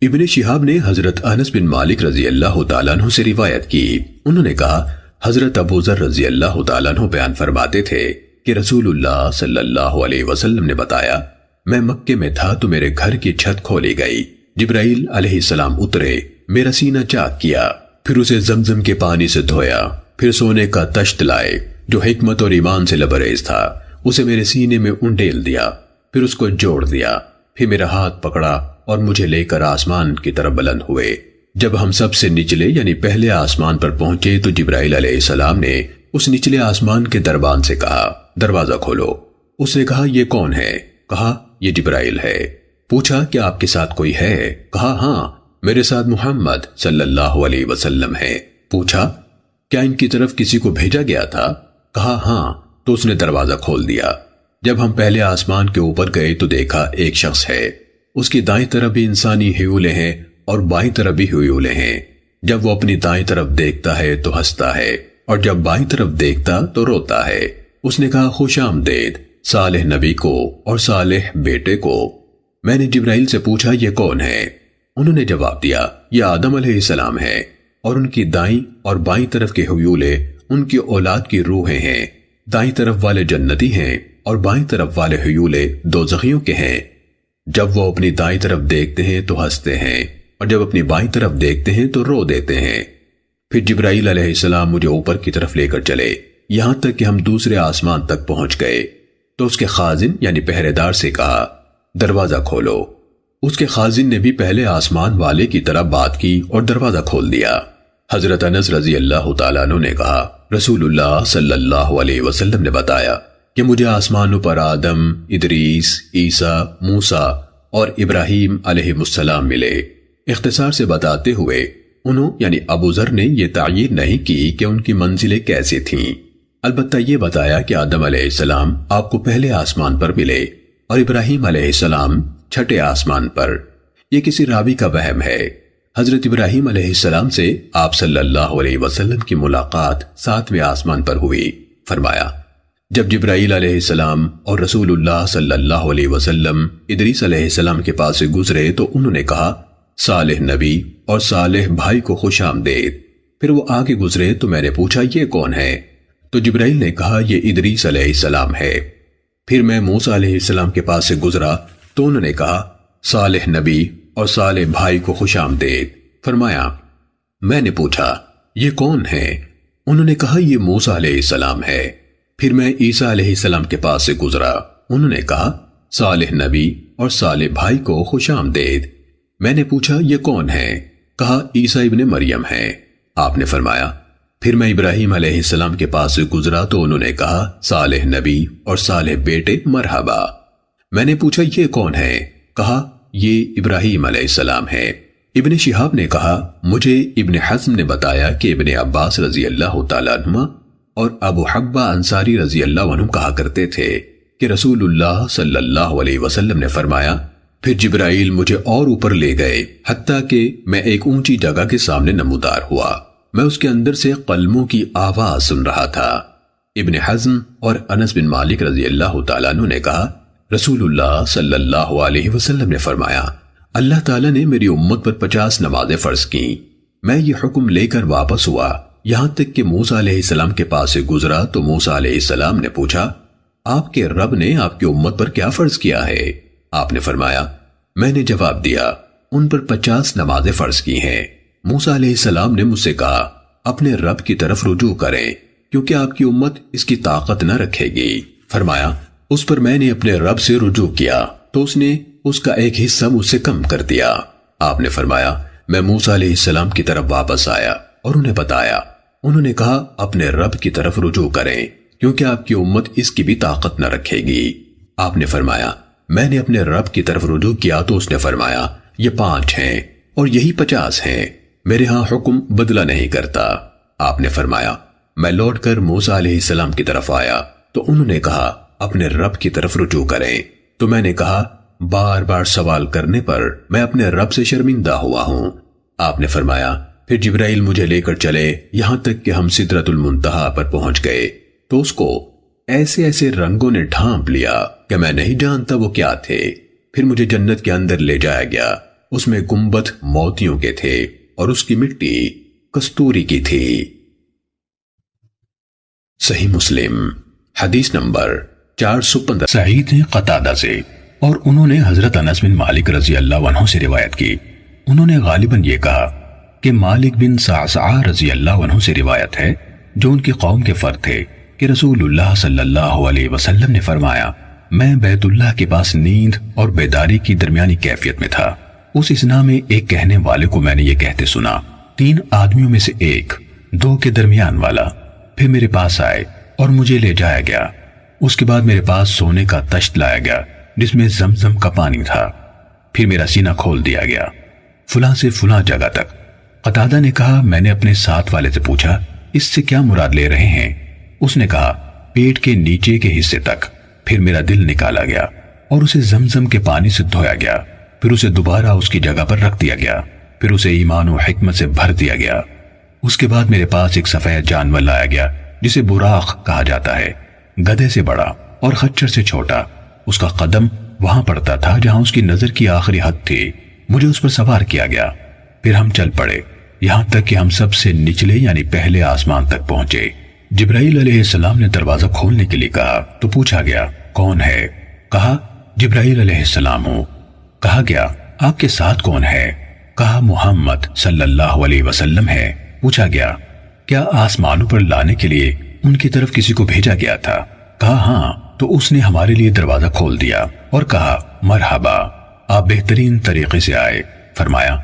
ابن شہاب نے حضرت انس بن مالک رضی اللہ تعالیٰ عنہ سے روایت کی، انہوں نے کہا حضرت ابو ذر رضی اللہ تعالیٰ عنہ بیان فرماتے تھے کہ رسول اللہ صلی اللہ علیہ وسلم نے بتایا، میں مکے میں تھا تو میرے گھر کی چھت کھولی گئی، جبرائیل علیہ السلام اترے، میرا سینہ چاک کیا، پھر اسے زمزم کے پانی سے دھویا، پھر سونے کا تشت لائے جو حکمت اور ایمان سے لبریز تھا، اسے میرے سینے میں انڈیل دیا، پھر اس کو جوڑ دیا، پھر میرا ہاتھ پکڑا اور مجھے لے کر آسمان کی طرف بلند ہوئے۔ جب ہم سب سے نچلے یعنی پہلے آسمان پر پہنچے تو جبرائیل علیہ السلام نے اس نچلے آسمان کے دربان سے کہا، دروازہ کھولو۔ اس نے کہا یہ کون ہے؟ کہا یہ جبرائیل ہے۔ پوچھا کہ آپ کے ساتھ کوئی ہے؟ کہا ہاں، میرے ساتھ محمد صلی اللہ علیہ وسلم ہے۔ پوچھا کیا ان کی طرف کسی کو بھیجا گیا تھا؟ کہا ہاں، تو اس نے دروازہ کھول دیا۔ جب ہم پہلے آسمان کے اوپر گئے تو دیکھا ایک شخص ہے، اس کی دائیں طرف بھی انسانی ہیولے ہیں اور بائیں طرف بھی ہیولے ہیں۔ جب وہ اپنی دائیں طرف دیکھتا ہے تو ہنستا ہے اور جب بائیں طرف دیکھتا تو روتا ہے۔ اس نے کہا خوش آمدید صالح نبی کو اور صالح بیٹے کو۔ میں نے جبرائیل سے پوچھا یہ کون ہے؟ انہوں نے جواب دیا یہ آدم علیہ السلام ہے اور ان کی دائیں اور بائیں طرف کے ہیولے ان کی اولاد کی روحیں ہیں۔ دائیں طرف والے جنتی ہیں اور بائیں طرف والے ہیولے دوزخیوں کے ہیں۔ جب وہ اپنی دائیں طرف دیکھتے ہیں تو ہنستے ہیں اور جب اپنی بائیں طرف دیکھتے ہیں تو رو دیتے ہیں۔ پھر جبرائیل علیہ السلام مجھے اوپر کی طرف لے کر چلے، یہاں تک کہ ہم دوسرے آسمان تک پہنچ گئے تو اس کے خازن یعنی پہرے دار سے کہا دروازہ کھولو۔ اس کے خازن نے بھی پہلے آسمان والے کی طرح بات کی اور دروازہ کھول دیا۔ حضرت انس رضی اللہ تعالیٰ عنہ نے کہا رسول اللہ صلی اللہ علیہ وسلم نے بتایا کہ مجھے آسمانوں پر آدم، ادریس، عیسیٰ، موسیٰ اور ابراہیم علیہ السلام ملے۔ اختصار سے بتاتے ہوئے انہوں یعنی ابو ذر نے یہ تعیین نہیں کی کہ ان کی منزلیں کیسی تھیں، البتہ یہ بتایا کہ آدم علیہ السلام آپ کو پہلے آسمان پر ملے اور ابراہیم علیہ السلام چھٹے آسمان پر۔ یہ کسی راوی کا وہم ہے۔ حضرت ابراہیم علیہ السلام سے آپ صلی اللہ علیہ وسلم کی ملاقات 7ویں آسمان پر ہوئی۔ فرمایا جب جبرائیل علیہ السلام اور رسول اللہ صلی اللہ علیہ وسلم ادریس علیہ السلام کے پاس سے گزرے تو انہوں نے کہا صالح نبی اور صالح بھائی کو خوش آمدید۔ پھر وہ آگے گزرے تو میں نے پوچھا یہ کون ہے؟ تو جبرائیل نے کہا یہ ادریس علیہ السلام ہے۔ پھر میں موسیٰ علیہ السلام کے پاس سے گزرا تو انہوں نے کہا صالح نبی اور صالح بھائی کو خوش آمدید۔ فرمایا میں نے پوچھا یہ کون ہے؟ انہوں نے کہا یہ موسیٰ علیہ السلام ہے۔ پھر میں عیسیٰ علیہ السلام کے پاس سے گزرا، انہوں نے کہا صالح نبی اور صالح بھائی کو خوش آمدید۔ میں نے پوچھا یہ کون ہے؟ کہا عیسیٰ ابن مریم ہے۔ آپ نے فرمایا پھر میں ابراہیم علیہ السلام کے پاس سے گزرا تو انہوں نے کہا صالح نبی اور صالح بیٹے مرحبا۔ میں نے پوچھا یہ کون ہے؟ کہا یہ ابراہیم علیہ السلام ہے۔ ابن شہاب نے کہا مجھے ابن حزم نے بتایا کہ ابن عباس رضی اللہ تعالیٰ عنہ اور ابو حبہ انصاری رضی اللہ عنہ کہا کرتے تھے کہ رسول اللہ صلی اللہ علیہ وسلم نے فرمایا پھر جبرائیل مجھے اور اوپر لے گئے حتیٰ کہ میں ایک اونچی جگہ کے سامنے نمودار ہوا، میں اس کے اندر سے قلموں کی آواز سن رہا تھا۔ ابن حزم اور انس بن مالک رضی اللہ تعالیٰ عنہ نے کہا رسول اللہ صلی اللہ علیہ وسلم نے فرمایا اللہ تعالیٰ نے میری امت پر 50 نمازیں فرض کی۔ میں یہ حکم لے کر واپس ہوا یہاں تک کہ موسیٰ علیہ السلام کے پاس سے گزرا تو موسیٰ علیہ السلام نے پوچھا آپ کے رب نے آپ کی امت پر کیا فرض کیا ہے؟ آپ نے فرمایا میں نے جواب دیا ان پر 50 نمازیں فرض کی ہیں۔ موسیٰ علیہ السلام نے مجھ سے کہا اپنے رب کی طرف رجوع کریں کیونکہ آپ کی امت اس کی طاقت نہ رکھے گی۔ فرمایا اس پر میں نے اپنے رب سے رجوع کیا تو اس نے اس کا ایک حصہ مجھ سے کم کر دیا۔ آپ نے فرمایا میں موسیٰ علیہ السلام کی طرف واپس آیا اور انہیں بتایا، انہوں نے کہا اپنے رب کی طرف رجوع کریں کیونکہ آپ کی امت اس کی بھی طاقت نہ رکھے گی۔ آپ نے فرمایا میں نے اپنے رب کی طرف رجوع کیا تو اس نے فرمایا یہ 5 ہیں اور یہی 50 ہیں، میرے ہاں حکم بدلہ نہیں کرتا۔ آپ نے فرمایا میں لوٹ کر موسیٰ علیہ السلام کی طرف آیا تو انہوں نے کہا اپنے رب کی طرف رجوع کریں تو میں نے کہا بار بار سوال کرنے پر میں اپنے رب سے شرمندہ ہوا ہوں۔ آپ نے فرمایا پھر جبرائیل مجھے لے کر چلے یہاں تک کہ ہم سدرۃ المنتہا پر پہنچ گئے تو اس کو ایسے ایسے رنگوں نے ڈھانپ لیا کہ میں نہیں جانتا وہ کیا تھے۔ پھر مجھے جنت کے اندر لے جایا گیا، اس میں گنبد موتیوں کے تھے اور اس کی مٹی کستوری کی تھی۔ صحیح مسلم حدیث نمبر 415۔ سعید نے قتادہ سے اور انہوں نے حضرت انس بن مالک رضی اللہ عنہ سے روایت کی۔ انہوں نے غالباً یہ کہا کہ مالک بن صعصع رضی اللہ عنہ سے روایت ہے جو ان کی قوم کے فرد تھے کہ رسول اللہ صلی اللہ علیہ وسلم نے فرمایا میں بیت اللہ کے پاس نیند اور بیداری کی درمیانی کیفیت میں تھا۔ اس اسنا میں ایک کہنے والے کو میں نے یہ کہتے سنا 3 آدمیوں میں سے ایک 2 کے درمیان والا پھر میرے پاس آئے اور مجھے لے جایا گیا۔ اس کے بعد میرے پاس سونے کا تشت لایا گیا جس میں زمزم کا پانی تھا۔ پھر میرا سینہ کھول دیا گیا فلاں سے فلاں جگہ تک۔ قتادہ نے کہا میں نے اپنے ساتھ والے سے پوچھا اس سے کیا مراد لے رہے ہیں؟ اس نے کہا پیٹ کے نیچے کے حصے تک۔ پھر میرا دل نکالا گیا اور اسے زمزم کے پانی سے دھویا گیا، پھر اسے دوبارہ اس کی جگہ پر رکھ دیا گیا، پھر اسے ایمان و حکمت سے بھر دیا گیا۔ اس کے بعد میرے پاس ایک سفید جانور لایا گیا جسے براق کہا جاتا ہے، گدھے سے بڑا اور خچر سے چھوٹا۔ اس کا قدم وہاں پڑتا تھا جہاں اس کی نظر کی آخری حد تھی۔ مجھے اس پر سوار کیا گیا، پھر ہم چل پڑے یہاں تک کہ ہم سب سے نچلے یعنی پہلے آسمان تک پہنچے۔ جبرائیل علیہ السلام نے دروازہ کھولنے کے لیے کہا تو پوچھا گیا کون ہے؟ کہا جبرائیل علیہ السلام ہوں۔ کہا گیا آپ کے ساتھ کون ہے؟ کہا محمد صلی اللہ علیہ وسلم ہے۔ پوچھا گیا کیا آسمانوں پر لانے کے لیے ان کی طرف کسی کو بھیجا گیا تھا؟ کہا ہاں۔ تو اس نے ہمارے لیے دروازہ کھول دیا اور کہا مرحبا، آپ بہترین طریقے سے آئے۔ فرمایا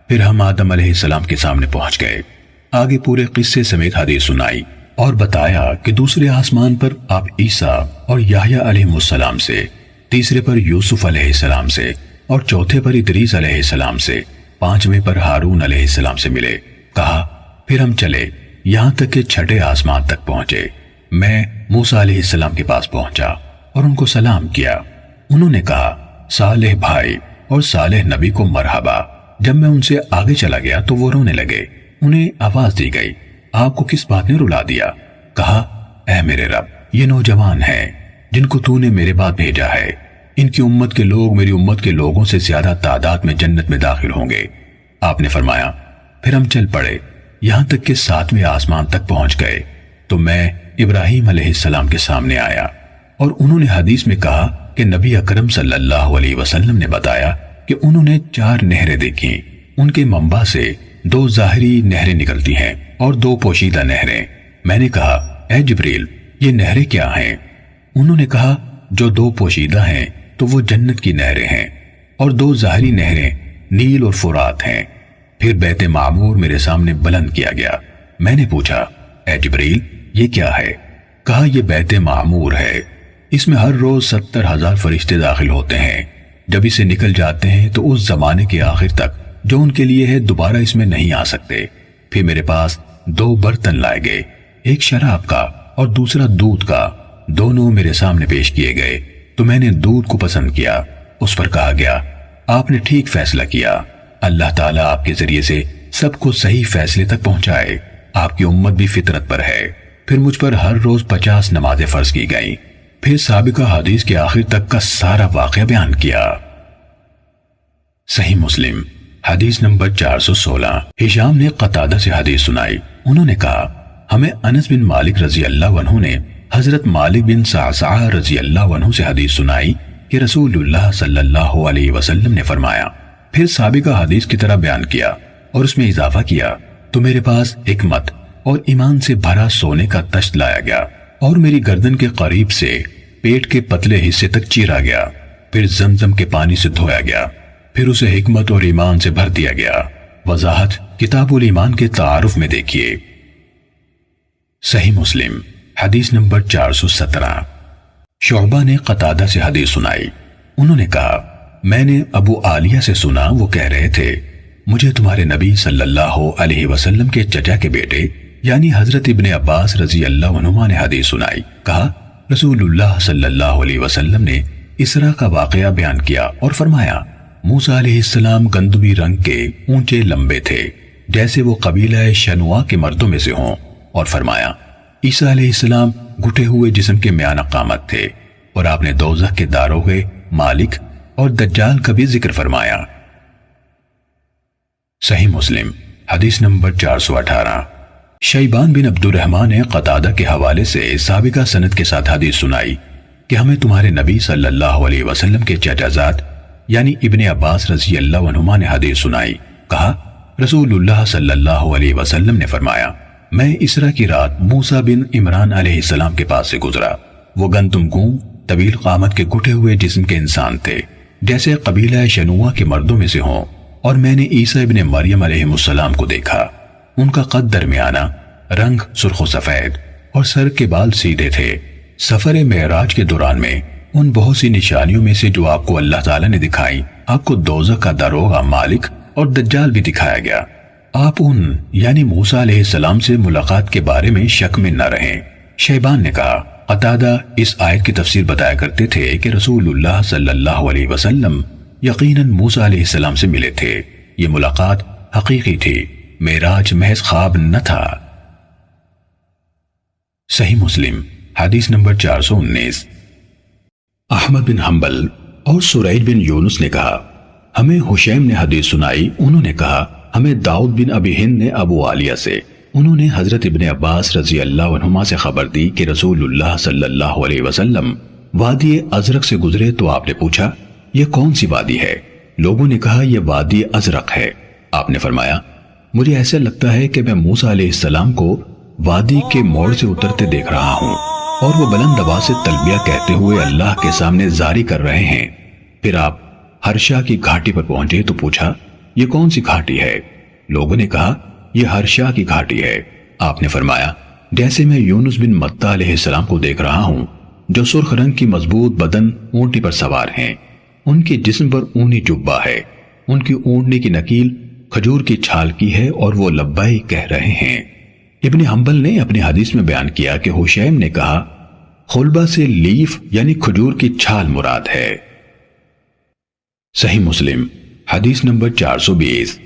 پھر ہم آدم علیہ السلام کے سامنے پہنچ گئے۔ آگے پورے قصے سمیت حدیث سنائی اور بتایا کہ دوسرے آسمان پر آپ عیسیٰ اور یحییٰ علیہ السلام سے، تیسرے پر یوسف علیہ السلام سے اور چوتھے پر ادریس علیہ السلام سے، 5ویں پر ہارون علیہ السلام سے ملے۔ کہا پھر ہم چلے یہاں تک کہ 6 آسمان تک پہنچے۔ میں موسیٰ علیہ السلام کے پاس پہنچا اور ان کو سلام کیا۔ انہوں نے کہا صالح بھائی اور صالح نبی کو مرحبا۔ جب میں ان سے آگے چلا گیا تو وہ رونے لگے۔ انہیں آواز دی گئی آپ کو کس بات نے رلا دیا؟ کہا اے میرے رب، یہ نوجوان ہیں جن کو تو نے میرے بعد بھیجا ہے، ان کی امت کے لوگ میری امت کے لوگوں سے زیادہ تعداد میں جنت میں داخل ہوں گے۔ آپ نے فرمایا پھر ہم چل پڑے یہاں تک کہ 7ویں آسمان تک پہنچ گئے تو میں ابراہیم علیہ السلام کے سامنے آیا اور انہوں نے حدیث میں کہا کہ نبی اکرم صلی اللہ علیہ وسلم نے بتایا کہ انہوں نے 4 نہریں دیکھیں، ان کے منبع سے 2 ظاہری نہریں نکلتی ہیں اور 2 پوشیدہ نہریں۔ میں نے کہا اے جبریل یہ نہریں کیا ہیں؟ انہوں نے کہا جو 2 پوشیدہ ہیں تو وہ جنت کی نہریں ہیں اور 2 ظاہری نہریں نیل اور فرات ہیں۔ پھر بیت معمور میرے سامنے بلند کیا گیا۔ میں نے پوچھا اے جبریل یہ کیا ہے؟ کہا یہ بیت معمور ہے، اس میں ہر روز 70,000 فرشتے داخل ہوتے ہیں۔ جب اسے نکل جاتے ہیں تو اس زمانے کے آخر تک جو ان کے لیے ہے دوبارہ اس میں نہیں آ سکتے۔ پھر میرے پاس 2 برتن لائے گئے، ایک شراب کا اور دوسرا دودھ کا، دونوں میرے سامنے پیش کیے گئے تو میں نے دودھ کو پسند کیا۔ اس پر کہا گیا آپ نے ٹھیک فیصلہ کیا، اللہ تعالیٰ آپ کے ذریعے سے سب کو صحیح فیصلے تک پہنچائے، آپ کی امت بھی فطرت پر ہے۔ پھر مجھ پر ہر روز 50 نمازیں فرض کی گئیں۔ پھر سابقہ حدیث کے آخر تک کا سارا واقعہ بیان کیا۔ صحیح مسلم حدیث نمبر 416۔ ہشام نے قتادہ سے حدیث سنائی، انہوں نے کہا ہمیں انس بن مالک رضی اللہ عنہ نے حضرت مالک بن صعصع رضی اللہ عنہ سے حدیث سنائی کہ رسول اللہ صلی اللہ علیہ وسلم نے فرمایا، پھر سابقہ حدیث کی طرح بیان کیا اور اس میں اضافہ کیا تو میرے پاس حکمت اور ایمان سے بھرا سونے کا تشت لایا گیا اور میری گردن کے قریب سے پیٹ کے پتلے حصے تک چیرا گیا، پھر زمزم کے پانی سے دھویا گیا، پھر اسے حکمت اور ایمان سے بھر دیا گیا۔ وضاحت کتاب الایمان کے تعارف میں دیکھیے۔ صحیح مسلم حدیث نمبر 417۔ شعبہ نے قتادہ سے حدیث سنائی، انہوں نے کہا میں نے ابو عالیہ سے سنا، وہ کہہ رہے تھے مجھے تمہارے نبی صلی اللہ علیہ وسلم کے چچا کے بیٹے یعنی حضرت ابن عباس رضی اللہ عنہما نے حدیث سنائی۔ کہا رسول اللہ صلی اللہ علیہ وسلم نے اسراء کا واقعہ بیان کیا اور فرمایا موسیٰ علیہ السلام گندمی رنگ کے اونچے لمبے تھے جیسے وہ قبیلہ شنوا کے مردوں میں سے ہوں، اور فرمایا عیسیٰ علیہ السلام گھٹے ہوئے جسم کے میانہ قامت تھے، اور آپ نے دوزخ کے داروغے مالک اور دجال کا بھی ذکر فرمایا۔ صحیح مسلم حدیث نمبر 418۔ شیبان بن عبد الرحمن نے قتادہ کے حوالے سے سابقہ سند کے ساتھ حدیث سنائی کہ ہمیں تمہارے نبی صلی اللہ علیہ وسلم کے چچا زاد یعنی ابن عباس رضی اللہ عنہما نے حدیث سنائی۔ کہا رسول اللہ صلی اللہ علیہ وسلم نے فرمایا میں اسرا کی رات موسیٰ بن عمران علیہ السلام کے پاس سے گزرا۔ وہ گندم گوں طویل قامت کے گٹے ہوئے جسم کے انسان تھے جیسے قبیلہ شنوہ کے مردوں میں سے ہوں، اور میں نے عیسیٰ ابن مریم علیہ السلام کو دیکھا۔ ان کا قد درمیانہ، رنگ سرخ و سفید اور سر کے بال سیدھے تھے۔ سفر معراج کے دوران میں ان بہت سی نشانیوں میں سے جو آپ کو اللہ تعالیٰ نے دکھائی، آپ کو دوزخ کا داروغہ مالک اور دجال بھی دکھایا گیا۔ آپ ان یعنی موسیٰ علیہ السلام سے ملاقات کے بارے میں شک میں نہ رہیں۔ شیبان نے کہا قتادہ اس آیت کی تفسیر بتایا کرتے تھے کہ رسول اللہ صلی اللہ علیہ وسلم یقیناً موسیٰ علیہ السلام سے ملے تھے۔ یہ ملاقات حقیقی تھی، معراج محض خواب نہ تھا۔ صحیح مسلم حدیث نمبر 419۔ احمد بن حنبل اور سرائج بن یونس نے کہا ہمیں حشیم نے حدیث سنائی، انہوں نے کہا ہمیں داؤد بن ابی ہند نے ابو عالیہ سے، انہوں نے حضرت ابن عباس رضی اللہ عنہما سے خبر دی کہ رسول اللہ صلی اللہ علیہ وسلم وادی ازرق سے گزرے تو آپ نے پوچھا یہ کون سی وادی ہے؟ لوگوں نے کہا یہ وادی ازرق ہے۔ آپ نے فرمایا مجھے ایسا لگتا ہے کہ میں موسیٰ علیہ السلام کو وادی کے موڑ سے اترتے دیکھ رہا ہوں اور وہ بلند آواز سے تلبیہ کہتے ہوئے اللہ کے سامنے زاری کر رہے ہیں۔ پھر آپ ہرشا کی گھاٹی پر پہنچے تو پوچھا یہ کون سی گھاٹی ہے؟ لوگوں نے کہا یہ ہرشا کی گھاٹی ہے۔ آپ نے فرمایا جیسے میں یونس بن متہ علیہ السلام کو دیکھ رہا ہوں جو سرخ رنگ کی مضبوط بدن اونٹی پر سوار ہیں، ان کے جسم پر اونی جبہ ہے، ان کی اونٹنی کی نکیل کھجور کی چھال کی ہے اور وہ لبائی کہہ رہے ہیں۔ ابن حنبل نے اپنی حدیث میں بیان کیا کہ حشیم نے کہا خلبہ سے لیف یعنی کھجور کی چھال مراد ہے۔ صحیح مسلم حدیث نمبر 420۔